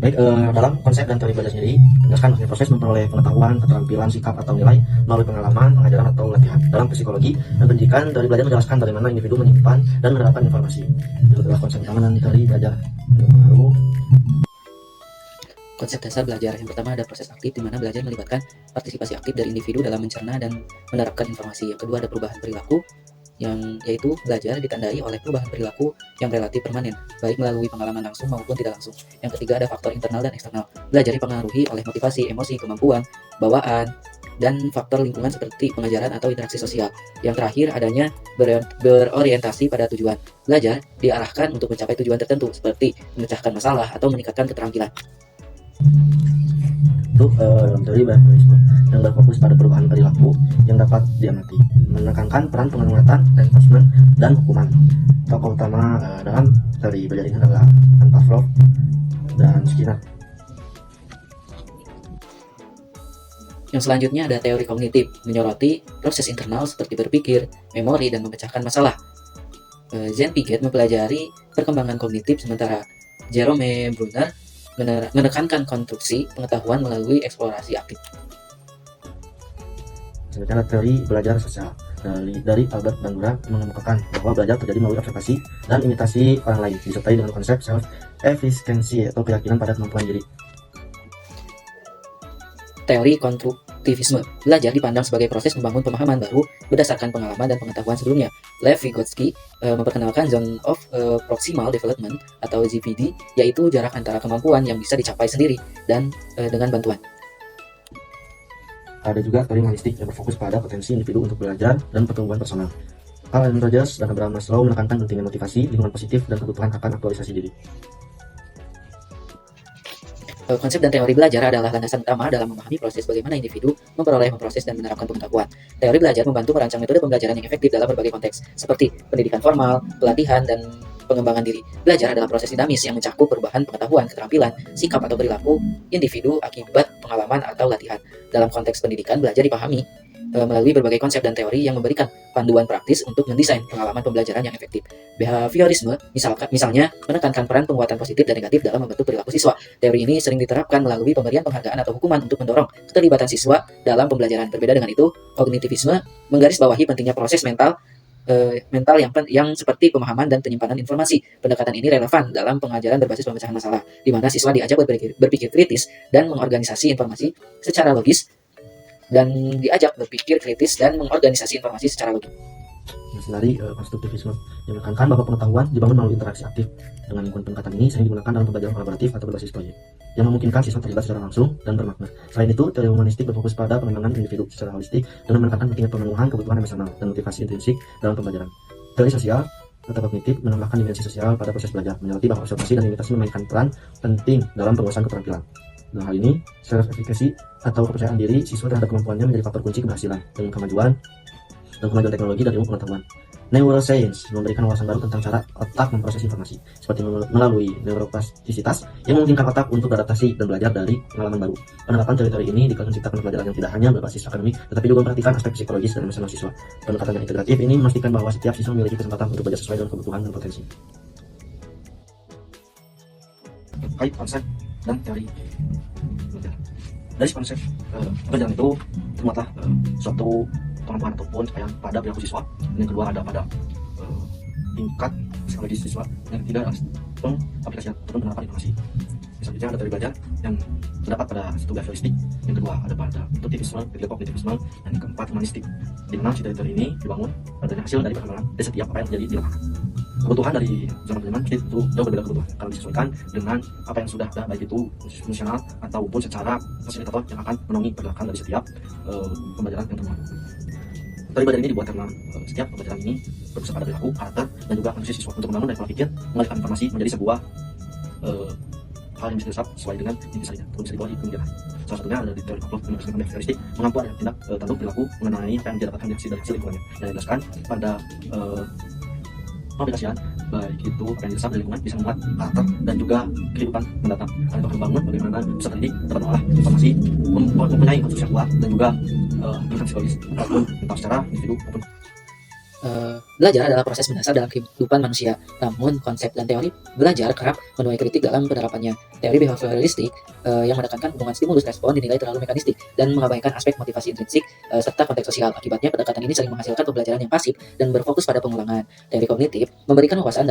Baik, dalam konsep dan teori belajar sendiri menjelaskan maksudnya proses memperoleh pengetahuan, keterampilan, sikap atau nilai melalui pengalaman, pengajaran atau latihan. Dalam psikologi dan pendidikan, teori belajar menjelaskan bagaimana individu menyimpan dan menerapkan informasi. Itu adalah konsep utama dan teori belajar. Lalu, Konsep dasar belajar yang pertama ada proses aktif, di mana belajar melibatkan partisipasi aktif dari individu dalam mencerna dan menerapkan informasi. Yang kedua ada perubahan perilaku, yaitu belajar ditandai oleh perubahan perilaku yang relatif permanen, baik melalui pengalaman langsung maupun tidak langsung. Yang ketiga ada faktor internal dan eksternal, belajar dipengaruhi oleh motivasi, emosi, kemampuan, bawaan, dan faktor lingkungan seperti pengajaran atau interaksi sosial. Yang terakhir adanya berorientasi pada tujuan, belajar diarahkan untuk mencapai tujuan tertentu seperti memecahkan masalah atau meningkatkan keterampilan. untuk dalam teori behaviorisme yang berfokus pada perubahan perilaku yang dapat diamati, menekankan peran penguatan, reinforcement, dan hukuman. Tokoh utama dalam teori belajar ini adalah Pavlov dan Skinner. Yang selanjutnya ada teori kognitif, menyoroti proses internal seperti berpikir, memori, dan memecahkan masalah. Jean Piaget mempelajari perkembangan kognitif, sementara Jerome Bruner menekankan konstruksi pengetahuan melalui eksplorasi aktif. Selanjutnya ada teori belajar sosial dari Albert Bandura, mengemukakan bahwa belajar terjadi melalui observasi dan imitasi orang lain, disertai dengan konsep self-efficacy atau keyakinan pada kemampuan diri. Teori konstruktivisme, belajar dipandang sebagai proses membangun pemahaman baru berdasarkan pengalaman dan pengetahuan sebelumnya. Lev Vygotsky memperkenalkan Zone of Proximal Development atau ZPD, yaitu jarak antara kemampuan yang bisa dicapai sendiri dan dengan bantuan. Ada juga teori humanistik yang berfokus pada potensi individu untuk belajar dan pertumbuhan personal. Carl Rogers dan Abraham Maslow menekankan pentingnya motivasi, lingkungan positif, dan kebutuhan akan aktualisasi diri. Konsep dan teori belajar adalah landasan utama dalam memahami proses bagaimana individu memperoleh, memproses, dan menerapkan pengetahuan. Teori belajar membantu merancang metode pembelajaran yang efektif dalam berbagai konteks, seperti pendidikan formal, pelatihan, dan pengembangan diri. Belajar adalah proses dinamis yang mencakup perubahan pengetahuan, keterampilan, sikap atau perilaku individu akibat pengalaman atau latihan. Dalam konteks pendidikan, belajar dipahami melalui berbagai konsep dan teori yang memberikan panduan praktis untuk mendesain pengalaman pembelajaran yang efektif. Behaviorisme misalnya menekankan peran penguatan positif dan negatif dalam membentuk perilaku siswa. Teori ini sering diterapkan melalui pemberian penghargaan atau hukuman untuk mendorong keterlibatan siswa dalam pembelajaran. Berbeda dengan itu, kognitivisme menggarisbawahi pentingnya proses mental yang seperti pemahaman dan penyimpanan informasi. Pendekatan ini relevan dalam pengajaran berbasis pemecahan masalah, di mana siswa diajak berpikir kritis dan mengorganisasi informasi secara logis secara logis. Dari konstruktivisme yang menekankan bahwa pengetahuan dibangun melalui interaksi aktif. Dengan lingkungan pendekatan ini sering digunakan dalam pembelajaran kolaboratif atau berbasis proyek yang memungkinkan siswa terlibat secara langsung dan bermakna. Selain itu, teori humanistik berfokus pada pengembangan individu secara holistik dan menekankan pentingnya pemenuhan kebutuhan emosional dan motivasi intrinsik dalam pembelajaran. Teori sosial atau kognitif menambahkan dimensi sosial pada proses belajar, menyoroti bahwa observasi dan imitasi memainkan peran penting dalam penguasaan keterampilan. Dalam hal ini, self-efficacy atau kepercayaan diri siswa terhadap kemampuannya menjadi faktor kunci keberhasilan dengan kemajuan teknologi dan ilmu pengetahuan. Neuroscience memberikan wawasan baru tentang cara otak memproses informasi, seperti melalui neuroplastisitas yang memungkinkan otak untuk beradaptasi dan belajar dari pengalaman baru. Penerapan teori-teori ini dikatakan menciptakan pembelajaran yang tidak hanya berbasis akademik, tetapi juga memperhatikan aspek psikologis dan emosional siswa. Pendekatan yang integratif ini memastikan bahwa setiap siswa memiliki kesempatan untuk belajar sesuai dengan kebutuhan dan potensi. Terkait konsep dan teori belajar. Dari konsep belajar itu termuatlah suatu kemampuan ataupun capaian pada perilaku siswa. Dan yang kedua ada pada tingkat psikologis siswa. Yang ketiga adalah pengaplikasian ataupun penerapan informasi. Selanjutnya ada teori belajar yang terdapat pada satu behavioristik. Yang kedua ada pada intuitivisme, ketiga kognitivisme, dan yang keempat humanistik. Di mana teori ini dibangun dari hasil dari perkembangan dari setiap apa yang terjadi di lapangan. Kebutuhan dari zaman zaman itu jauh berbeda kebutuhan kalau disesuaikan dengan apa yang sudah ada, baik itu fungsional ataupun secara fasilitator yang akan memenuhi pergerakan dari setiap pembelajaran yang termuat. Teori belajar ini dibuat karena setiap pembelajaran ini berpusat pada perilaku, karakter, dan juga kondisi siswa untuk membangun dan pola pikir, mengalihkan informasi menjadi sebuah hal yang bisa diserap sesuai dengan intisarinya ataupun bisa dibawa di kemudian. Salah satunya ada di teori Pavlov yang menggunakan behavioristik, mengampu ada tindak tanduk perilaku mengenai apa yang didapatkan dari hasil lingkungannya, yang dijelaskan pada aplikasian, baik itu apa yang diserap dari lingkungan bisa membuat karakter dan juga kehidupan mendatang. Kalian akan membangun bagaimana peserta didik dapat mengolah informasi, mempunyai konstruksi yang kuat dan juga pilihan psikologis ataupun mental secara individu maupun Belajar adalah proses mendasar dalam kehidupan manusia. Namun, konsep dan teori belajar kerap menuai kritik dalam penerapannya. Teori behavioralistik yang menekankan hubungan stimulus-respon dinilai terlalu mekanistik dan mengabaikan aspek motivasi intrinsik serta konteks sosial. Akibatnya, pendekatan ini sering menghasilkan pembelajaran yang pasif dan berfokus pada pengulangan. Teori kognitif memberikan wawasan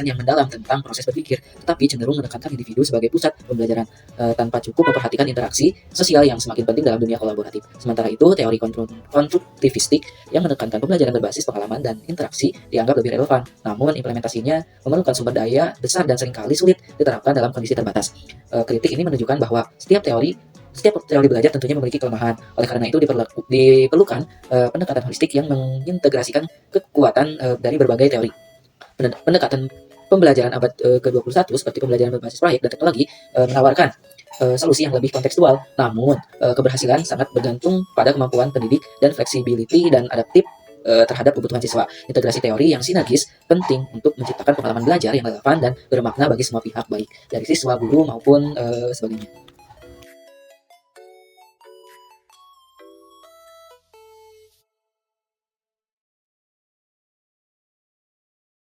yang mendalam tentang proses berpikir, tetapi cenderung menekankan individu sebagai pusat pembelajaran tanpa cukup memperhatikan interaksi sosial yang semakin penting dalam dunia kolaboratif. Sementara itu, teori konstruktivistik yang menekankan pembelajaran berbasis pengalaman dan interaksi dianggap lebih relevan, namun implementasinya memerlukan sumber daya besar dan seringkali sulit diterapkan dalam kondisi terbatas. Kritik ini menunjukkan bahwa setiap teori belajar tentunya memiliki kelemahan. Oleh karena itu diperlukan pendekatan holistik yang mengintegrasikan kekuatan dari berbagai teori. Pendekatan pembelajaran abad ke-21 seperti pembelajaran berbasis proyek dan teknologi menawarkan solusi yang lebih kontekstual, namun keberhasilan sangat bergantung pada kemampuan pendidik dan fleksibiliti dan adaptif terhadap kebutuhan siswa. Integrasi teori yang sinergis penting untuk menciptakan pengalaman belajar yang relevan dan bermakna bagi semua pihak, baik dari siswa, guru, maupun sebagainya.